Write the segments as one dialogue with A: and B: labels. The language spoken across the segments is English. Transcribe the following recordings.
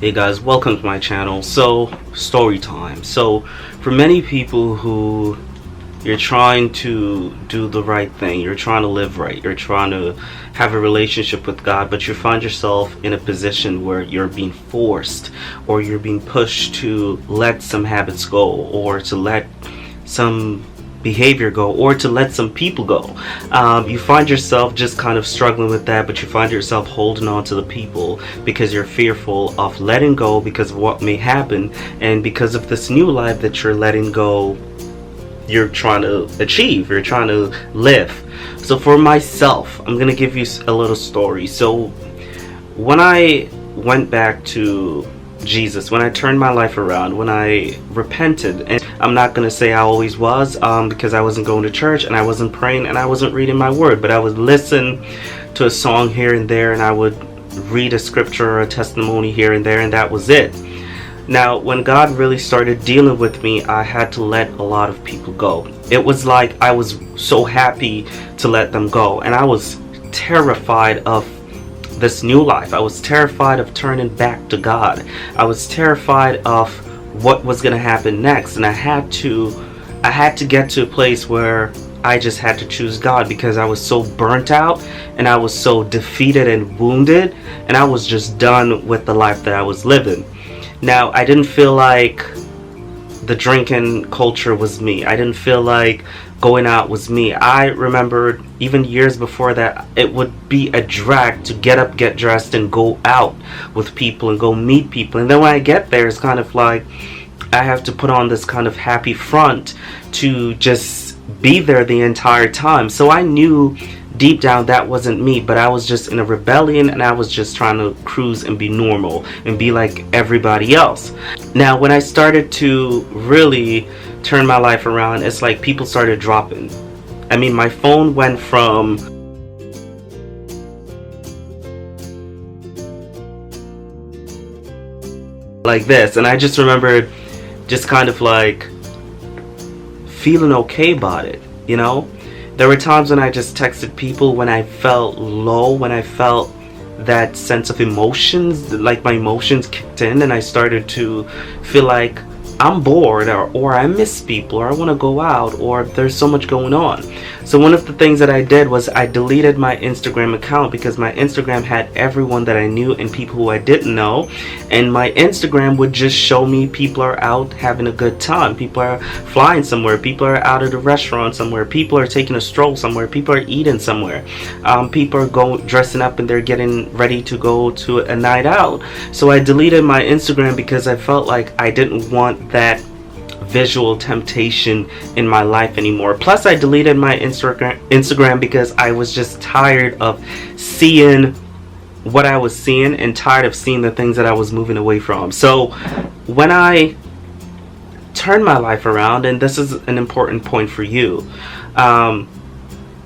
A: Hey guys, welcome to my channel. So, story time. So, for many people who you're trying to do the right thing, you're trying to live right, you're trying to have a relationship with God, but you find yourself in a position where you're being forced or you're being pushed to let some habits go, or to let some behavior go, or to let some people go. You find yourself just kind of struggling with that, but you find yourself holding on to the people because you're fearful of letting go because of what may happen, and because of this new life that you're letting go, you're trying to achieve, you're trying to live. So for myself, I'm gonna give you a little story. So when I went back to Jesus, when I turned my life around, when I repented, and I'm not going to say I always was, because I wasn't going to church and I wasn't praying and I wasn't reading my word, but I would listen to a song here and there, and I would read a scripture or a testimony here and there, and that was it. Now, when God really started dealing with me, I had to let a lot of people go. It was like I was so happy to let them go, and I was terrified of this new life. I was terrified of turning back to God. I was terrified of what was going to happen next, and I had to get to a place where I just had to choose God, because I was so burnt out and I was so defeated and wounded, and I was just done with the life that I was living. Now, I didn't feel like the drinking culture was me. I didn't feel like going out was me. I remembered even years before that it would be a drag to get up, get dressed, and go out with people and go meet people. And then when I get there, it's kind of like I have to put on this kind of happy front to just be there the entire time. So I knew deep down that wasn't me, but I was just in a rebellion, and I was just trying to cruise and be normal and be like everybody else. Now, when I started to really turn my life around, it's like people started dropping. I mean, my phone went from like this, and I just remembered just kind of like feeling okay about it, you know? There were times when I just texted people when I felt low, when I felt that sense of emotions, like my emotions kicked in, and I started to feel like I'm bored, or I miss people, or I want to go out, or there's so much going on. So one of the things that I did was I deleted my Instagram account, because my Instagram had everyone that I knew and people who I didn't know, and my Instagram would just show me people are out having a good time, people are flying somewhere, people are out at a restaurant somewhere, people are taking a stroll somewhere, people are eating somewhere, people are dressing up and they're getting ready to go to a night out. So I deleted my Instagram because I felt like I didn't want that visual temptation in my life anymore. Plus, I deleted my Instagram because I was just tired of seeing what I was seeing, and tired of seeing the things that I was moving away from. So when I turned my life around, and this is an important point for you,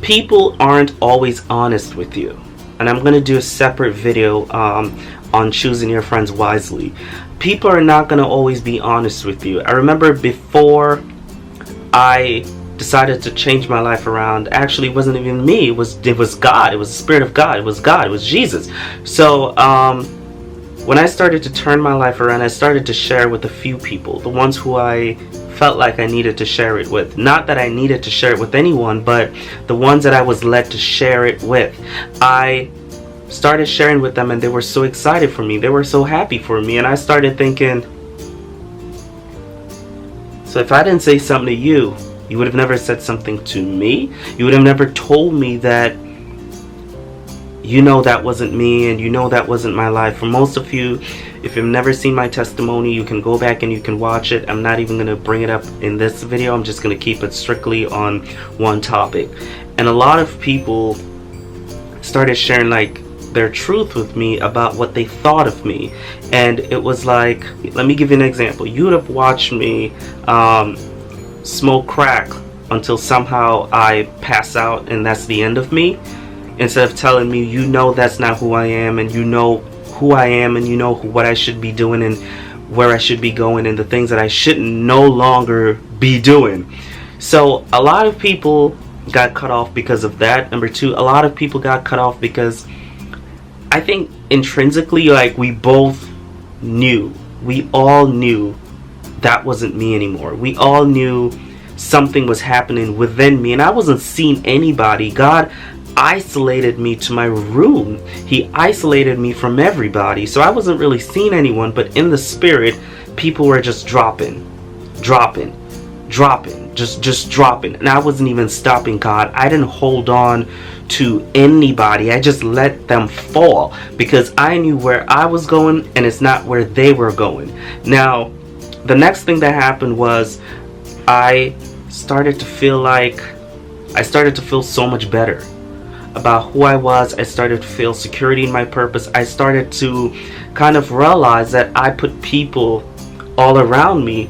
A: people aren't always honest with you, and I'm going to do a separate video on choosing your friends wisely. People are not going to always be honest with you. I remember before I decided to change my life around, actually it wasn't even me, it was God, it was the Spirit of God, it was Jesus. So when I started to turn my life around, I started to share with a few people, the ones who I felt like I needed to share it with. Not that I needed to share it with anyone, but the ones that I was led to share it with. I started sharing with them, and they were so excited for me, they were so happy for me, and I started thinking, so if I didn't say something to you, you would have never said something to me, you would have never told me that, you know, that wasn't me, and you know that wasn't my life. For most of you, if you've never seen my testimony, you can go back and you can watch it. I'm not even going to bring it up in this video, I'm just going to keep it strictly on one topic. And a lot of people started sharing like their truth with me about what they thought of me, and it was like, let me give you an example. You would have watched me smoke crack until somehow I pass out, and that's the end of me, instead of telling me, you know, that's not who I am, and you know who I am, and you know what I should be doing and where I should be going, and the things that I shouldn't no longer be doing. So a lot of people got cut off because of that. Number two, a lot of people got cut off because I think intrinsically, like, we both knew. We all knew that wasn't me anymore. We all knew something was happening within me, and I wasn't seeing anybody. God isolated me to my room. He isolated me from everybody, so I wasn't really seeing anyone, but in the spirit, people were just dropping, just dropping, and I wasn't even stopping. God, I didn't hold on to anybody. I just let them fall because I knew where I was going, and it's not where they were going. Now, the next thing that happened was I started to feel so much better about who I was. I started to feel security in my purpose. I started to kind of realize that I put people all around me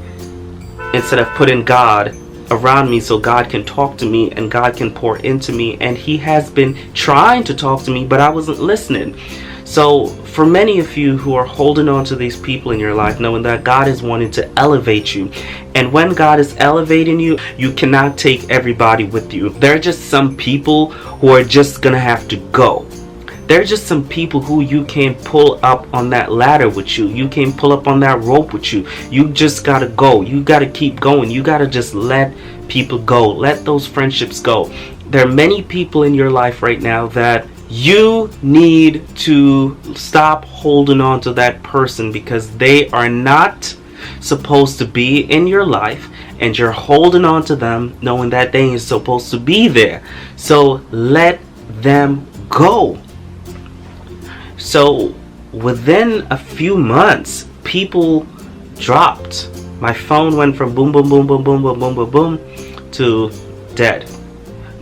A: instead of putting God around me so God can talk to me and God can pour into me. And He has been trying to talk to me, but I wasn't listening. So for many of you who are holding on to these people in your life, knowing that God is wanting to elevate you, and when God is elevating you, you cannot take everybody with you. There are just some people who are just gonna have to go. There are just some people who you can't pull up on that ladder with you. You can't pull up on that rope with you. You just gotta go. You gotta keep going. You gotta just let people go. Let those friendships go. There are many people in your life right now that you need to stop holding on to that person because they are not supposed to be in your life, and you're holding on to them knowing that they ain't supposed to be there. So let them go. So within a few months, people dropped. My phone went from boom, boom, boom, boom, boom, boom, boom, boom, boom to dead.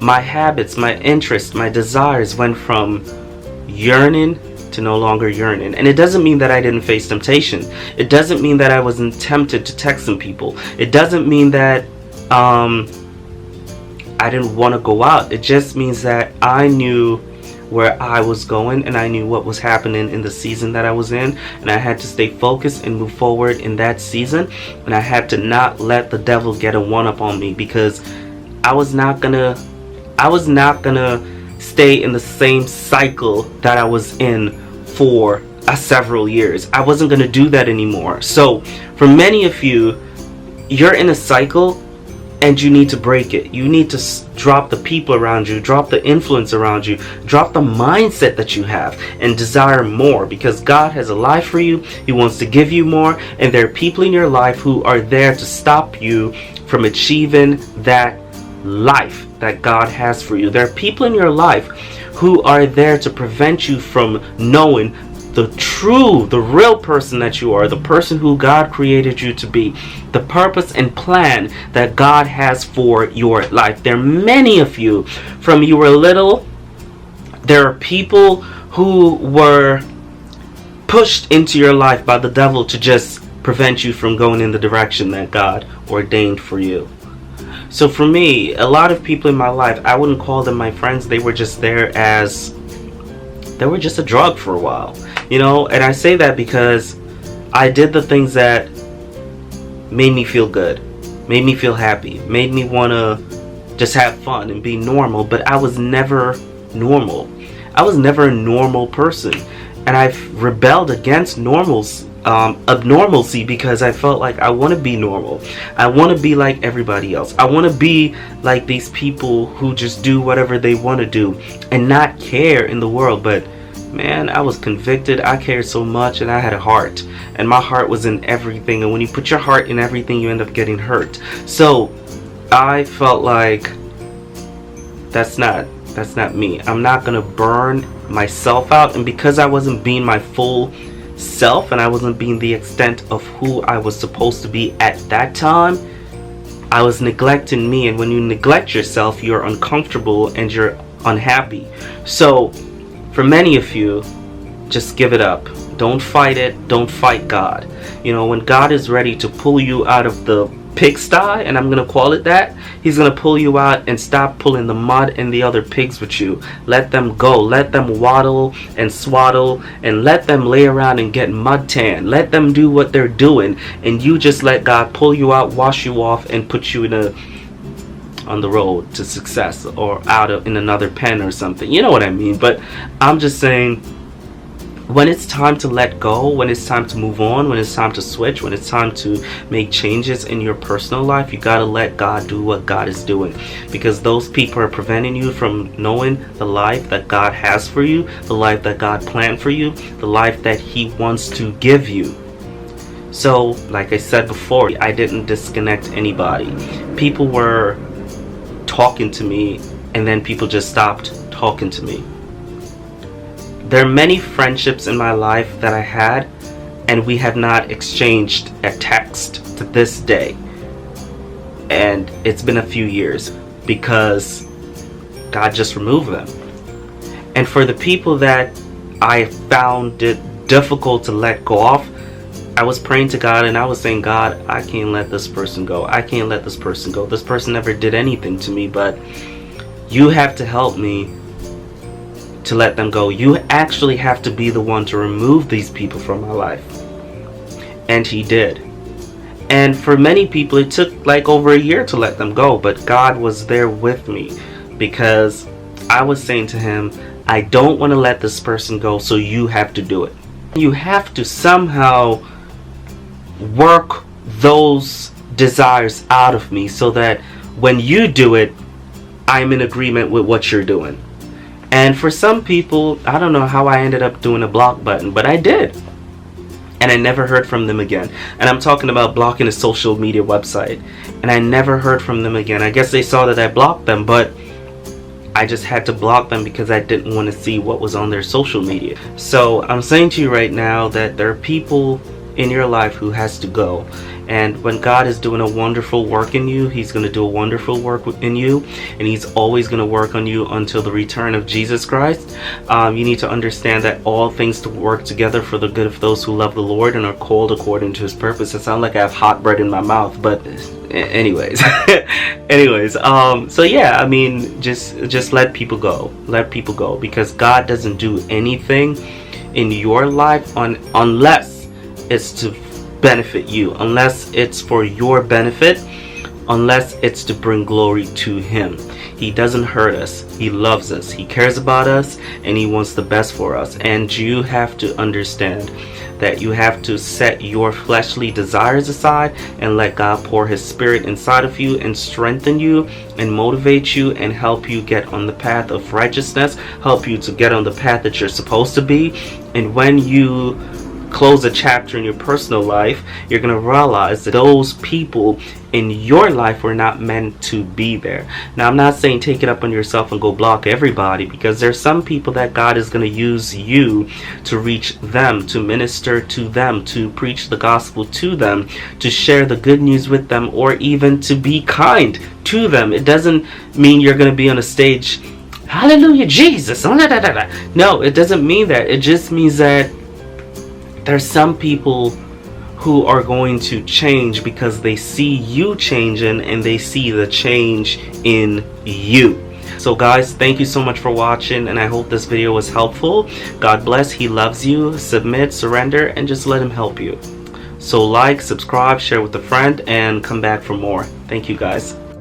A: My habits, my interests, my desires went from yearning to no longer yearning. And it doesn't mean that I didn't face temptation. It doesn't mean that I wasn't tempted to text some people. It doesn't mean that I didn't want to go out. It just means that I knew where I was going, and I knew what was happening in the season that I was in, and I had to stay focused and move forward in that season, and I had to not let the devil get a one-up on me, because I was not gonna stay in the same cycle that I was in for several years. I wasn't gonna do that anymore. So for many of you, you're in a cycle and you need to break it. You need to drop the people around you, drop the influence around you, drop the mindset that you have, and desire more, because God has a life for you. He wants to give you more, and there are people in your life who are there to stop you from achieving that life that God has for you. There are people in your life who are there to prevent you from knowing the real person that you are, the person who God created you to be, the purpose and plan that God has for your life. There are many of you, from you were little, there are people who were pushed into your life by the devil to just prevent you from going in the direction that God ordained for you. So for me, a lot of people in my life, I wouldn't call them my friends. They were just there as, they were just a drug for a while. You know, and I say that because I did the things that made me feel good, made me feel happy, made me want to just have fun and be normal, but I was never normal. I was never a normal person, and I've rebelled against normalcy because I felt like I want to be normal. I want to be like everybody else. I want to be like these people who just do whatever they want to do and not care in the world. But man, I was convicted. I cared so much, and I had a heart, and my heart was in everything. And when you put your heart in everything, you end up getting hurt. So I felt like that's not me. I'm not gonna burn myself out. And because I wasn't being my full self, and I wasn't being the extent of who I was supposed to be at that time, I was neglecting me. And when you neglect yourself, you're uncomfortable and you're unhappy. So for many of you, just give it up. Don't fight it. Don't fight God. You know, when God is ready to pull you out of the pigsty, and I'm going to call it that, He's going to pull you out and stop pulling the mud and the other pigs with you. Let them go. Let them waddle and swaddle, and let them lay around and get mud tan. Let them do what they're doing, and you just let God pull you out, wash you off, and put you on the road to success, or in another pen or something. You know what I mean? But I'm just saying, when it's time to let go, when it's time to move on, when it's time to switch, when it's time to make changes in your personal life, you gotta let God do what God is doing, because those people are preventing you from knowing the life that God has for you, the life that God planned for you, the life that He wants to give you. So, like I said before, I didn't disconnect anybody. People were talking to me, and then people just stopped talking to me. There are many friendships in my life that I had, and we have not exchanged a text to this day. And it's been a few years because God just removed them. And for the people that I found it difficult to let go of, I was praying to God and I was saying, God, I can't let this person go. I can't let this person go. This person never did anything to me, but you have to help me to let them go. You actually have to be the one to remove these people from my life. And He did. And for many people it took like over a year to let them go, but God was there with me, because I was saying to Him, I don't want to let this person go, so you have to do it. You have to somehow work those desires out of me so that when you do it, I'm in agreement with what you're doing. And for some people, I don't know how I ended up doing a block button, but I did. And I never heard from them again. And I'm talking about blocking a social media website. And I never heard from them again. I guess they saw that I blocked them, but I just had to block them because I didn't want to see what was on their social media. So I'm saying to you right now that there are people in your life who has to go. And when God is doing a wonderful work in you, He's going to do a wonderful work in you, and He's always going to work on you until the return of Jesus Christ. You need to understand that all things to work together for the good of those who love the Lord and are called according to His purpose. It sounds like I have hot bread in my mouth, but anyways. So yeah, I mean, just let people go. Let people go, because God doesn't do anything in your life unless it's to benefit you, unless it's for your benefit, unless it's to bring glory to Him. He doesn't hurt us. He loves us. He cares about us, and He wants the best for us. And you have to understand that you have to set your fleshly desires aside and let God pour His Spirit inside of you and strengthen you and motivate you and help you get on the path of righteousness, help you to get on the path that you're supposed to be. And when you close a chapter in your personal life, you're going to realize that those people in your life were not meant to be there. Now, I'm not saying take it up on yourself and go block everybody, because there's some people that God is going to use you to reach them, to minister to them, to preach the gospel to them, to share the good news with them, or even to be kind to them. It doesn't mean you're going to be on a stage, hallelujah, Jesus. No, it doesn't mean that. It just means that there's some people who are going to change because they see you changing and they see the change in you. So guys, thank you so much for watching, and I hope this video was helpful. God bless. He loves you. Submit, surrender, and just let Him help you. So like, subscribe, share with a friend, and come back for more. Thank you guys.